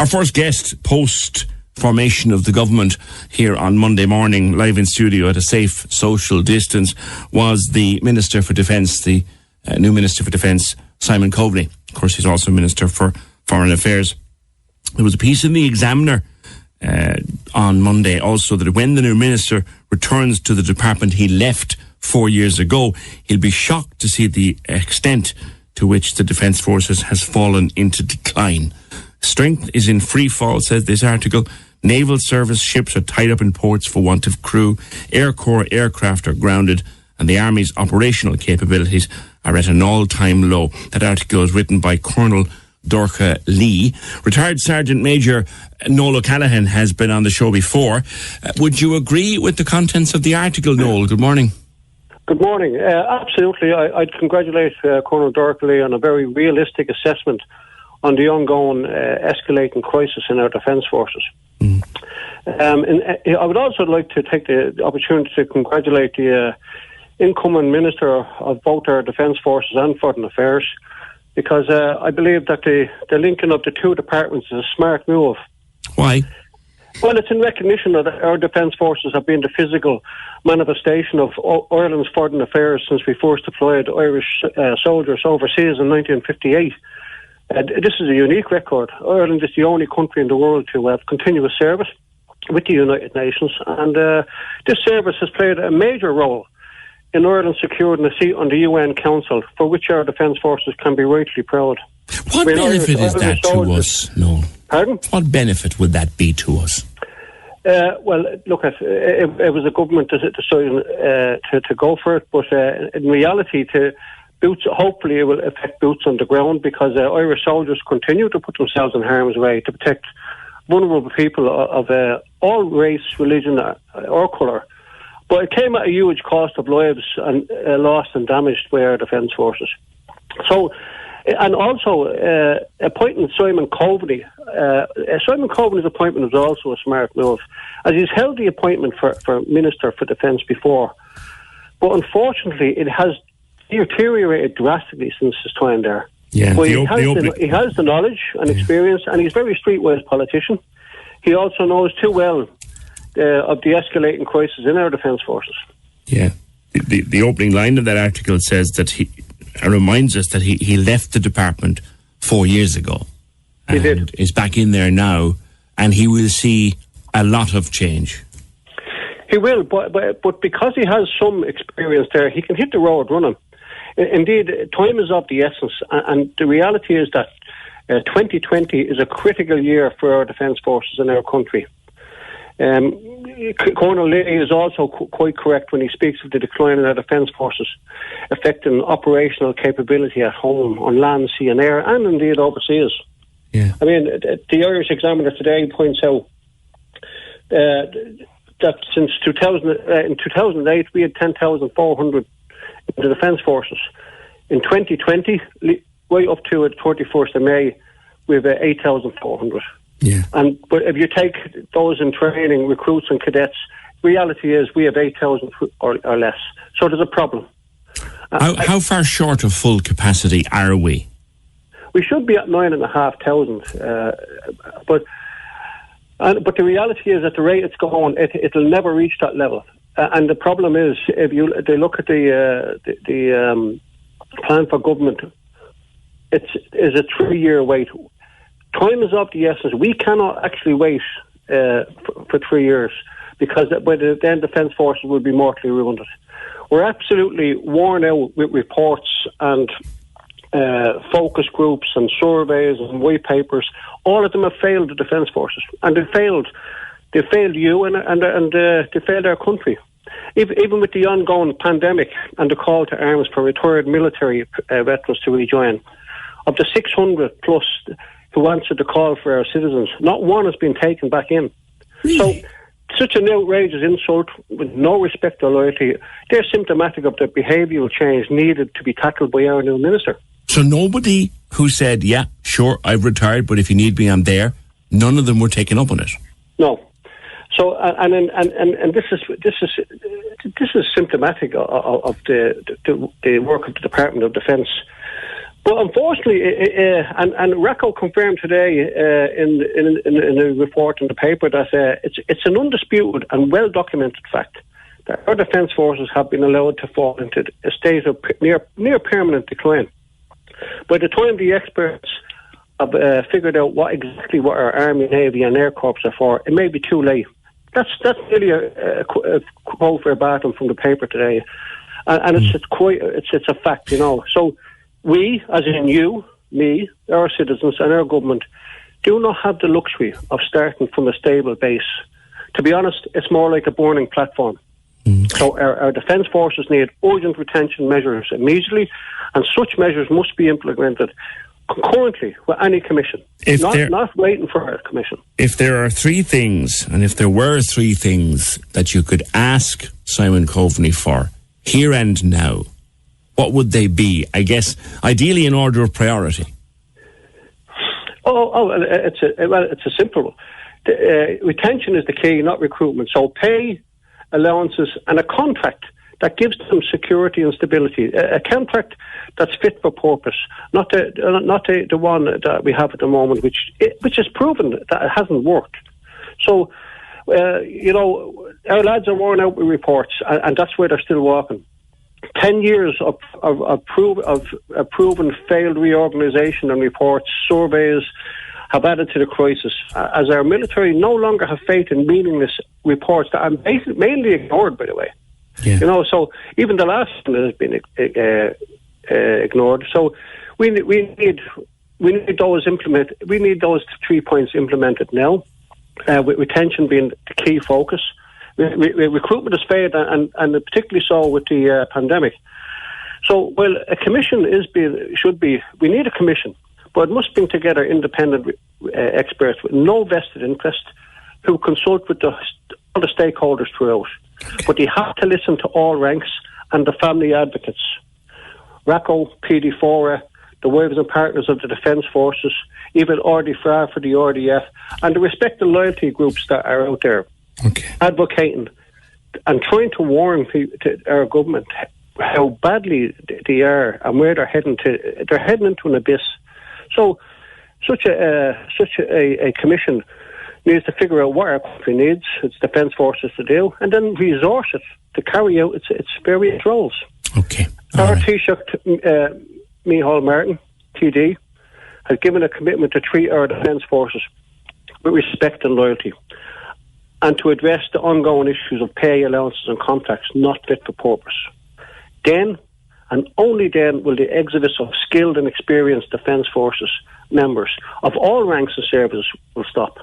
Our first guest post formation of the government here on Monday morning, live in studio at a safe social distance, was the Minister for Defence, the new Minister for Defence, Simon Coveney. Of course, he's also Minister for Foreign Affairs. There was a piece in the Examiner on Monday also that when the new minister returns to the department he left 4 years ago, he'll be shocked to see the extent to which the Defence Forces has fallen into decline. Strength is in free fall, says this article. Naval service ships are tied up in ports for want of crew. Air Corps aircraft are grounded, and the Army's operational capabilities are at an all-time low. That article is written by Colonel Dorcha Lee. Retired Sergeant Major Noel O'Callaghan has been on the show before. Would you agree with the contents of the article, Noel? Good morning. Good morning. Absolutely. I'd congratulate Colonel Dorcha Lee on a very realistic assessment on the ongoing escalating crisis in our defence forces. I would also like to take the opportunity to congratulate the incoming Minister of both our defence forces and foreign affairs, because I believe that the linking of the two departments is a smart move. Why? Well, it's in recognition that our defence forces have been the physical manifestation of Ireland's foreign affairs since we first deployed Irish soldiers overseas in 1958. This is a unique record. Ireland is the only country in the world to have continuous service with the United Nations, and this service has played a major role in Ireland securing a seat on the UN Council, for which our defence forces can be rightly proud. What benefit is that to us, Noel? Pardon? What benefit would that be to us? Well, look, it was a government decision to go for it, but in reality, hopefully it will affect boots on the ground, because Irish soldiers continue to put themselves in harm's way to protect vulnerable people of all race, religion or colour. But it came at a huge cost of lives and lost and damaged by our defence forces. So, and also appointing Simon Coveney. Simon Coveney's appointment was also a smart move, as he's held the appointment for Minister for Defence before. But unfortunately, it has deteriorated drastically since his time there. Yeah, but he has the knowledge and experience, and he's a very streetwise politician. He also knows too well of the escalating crisis in our defence forces. Yeah, the opening line of that article says that reminds us that he left the department 4 years ago. He and did. Is back in there now, and he will see a lot of change. He will, but because he has some experience there, he can hit the road running. Indeed, time is of the essence, and the reality is that 2020 is a critical year for our defence forces in our country. Colonel Lee is also quite correct when he speaks of the decline in our defence forces affecting operational capability at home, on land, sea and air, and indeed overseas. Yeah. I mean, the Irish Examiner today points out that since in 2008 we had 10,400 in the defence forces. In 2020, right up to the 31st of May, we have 8,400. Yeah. But if you take those in training, recruits and cadets, reality is we have 8,000 or less. So there's a problem. How far short of full capacity are we? We should be at 9,500. But the reality is, at the rate it's going, it'll never reach that level. And the problem is, if they look at the plan for government, it's a 3-year wait. Time is of the essence. We cannot actually wait for 3 years, because by then defence forces will be mortally wounded. We're absolutely worn out with reports and focus groups and surveys and white papers. All of them have failed the defence forces, and they failed you and they failed our country. Even with the ongoing pandemic and the call to arms for retired military veterans to rejoin, of the 600 plus who answered the call for our citizens, not one has been taken back in. Really? So, such an outrageous insult with no respect or loyalty, they're symptomatic of the behavioural change needed to be tackled by our new minister. So nobody who said, yeah, sure, I've retired, but if you need me, I'm there, none of them were taken up on it? No. So, and this is symptomatic of the work of the Department of Defence. But unfortunately, and RACO confirmed today in a report in the paper that it's an undisputed and well-documented fact that our defence forces have been allowed to fall into a state of near permanent decline. By the time the experts have figured out what our Army, Navy and Air Corps are for, it may be too late. That's really a quote verbatim from the paper today, and it's a fact, So we, as in you, me, our citizens and our government, do not have the luxury of starting from a stable base. To be honest, it's more like a burning platform. So our defence forces need urgent retention measures immediately, and such measures must be implemented concurrently with any commission, not waiting for a commission. If there are three things, and if there were three things that you could ask Simon Coveney for, here and now, what would they be? I guess, ideally in order of priority. It's a simple one. Retention is the key, not recruitment. So pay, allowances, and a contract that gives them security and stability. A contract that's fit for purpose, not the one that we have at the moment, which is proven that it hasn't worked. So, our lads are worn out with reports, and that's where they're still walking. 10 years of proven failed reorganisation and reports, surveys have added to the crisis, as our military no longer have faith in meaningless reports that are mainly ignored, by the way. Yeah. So even the last one has been ignored. So we need those implemented. We need those 3 points implemented now, with retention being the key focus. Recruitment has failed, and particularly so with the pandemic. So, while a commission we need a commission, but it must bring together independent experts with no vested interest who consult with all the stakeholders throughout. Okay. But they have to listen to all ranks and the family advocates, RACO, PD4A, the wives and partners of the Defence Forces, even RDFRA for the RDF, and the respect and loyalty groups that are out there. Okay. Advocating and trying to warn to our government how badly they are and where they're heading to. They're heading into an abyss. So, such a commission needs to figure out what our country needs, its defence forces to do, and then resource it to carry out its various roles. Okay. Our Taoiseach, Micheál Martin, TD, has given a commitment to treat our defence forces with respect and loyalty, and to address the ongoing issues of pay, allowances and contracts not fit for purpose. Then, and only then, will the exodus of skilled and experienced Defence Forces members of all ranks and services will stop.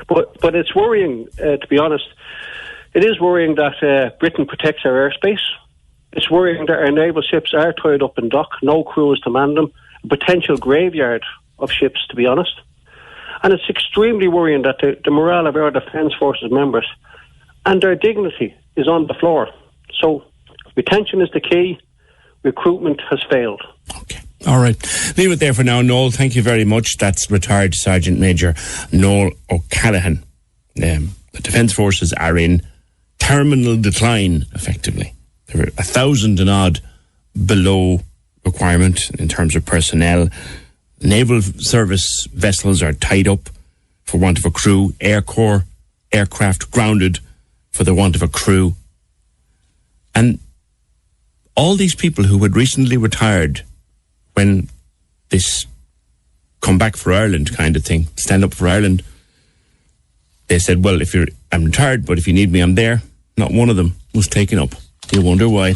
But it's worrying, to be honest. It is worrying that Britain protects our airspace. It's worrying that our naval ships are tied up in dock, no crews to man them, a potential graveyard of ships, to be honest. And it's extremely worrying that the morale of our Defence Forces members and their dignity is on the floor. So retention is the key. Recruitment has failed. Okay. All right. Leave it there for now, Noel. Thank you very much. That's retired Sergeant Major Noel O'Callaghan. The Defence Forces are in terminal decline, effectively. They're 1,000 and odd below requirement in terms of personnel. Naval service vessels are tied up for want of a crew. Air Corps aircraft grounded for the want of a crew. And all these people who had recently retired when this come back for Ireland kind of thing, stand up for Ireland, they said, well, I'm retired, but if you need me, I'm there. Not one of them was taken up. You wonder why.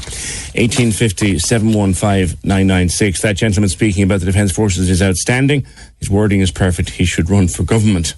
1850 715 996. That gentleman speaking about the Defence Forces is outstanding. His wording is perfect. He should run for government.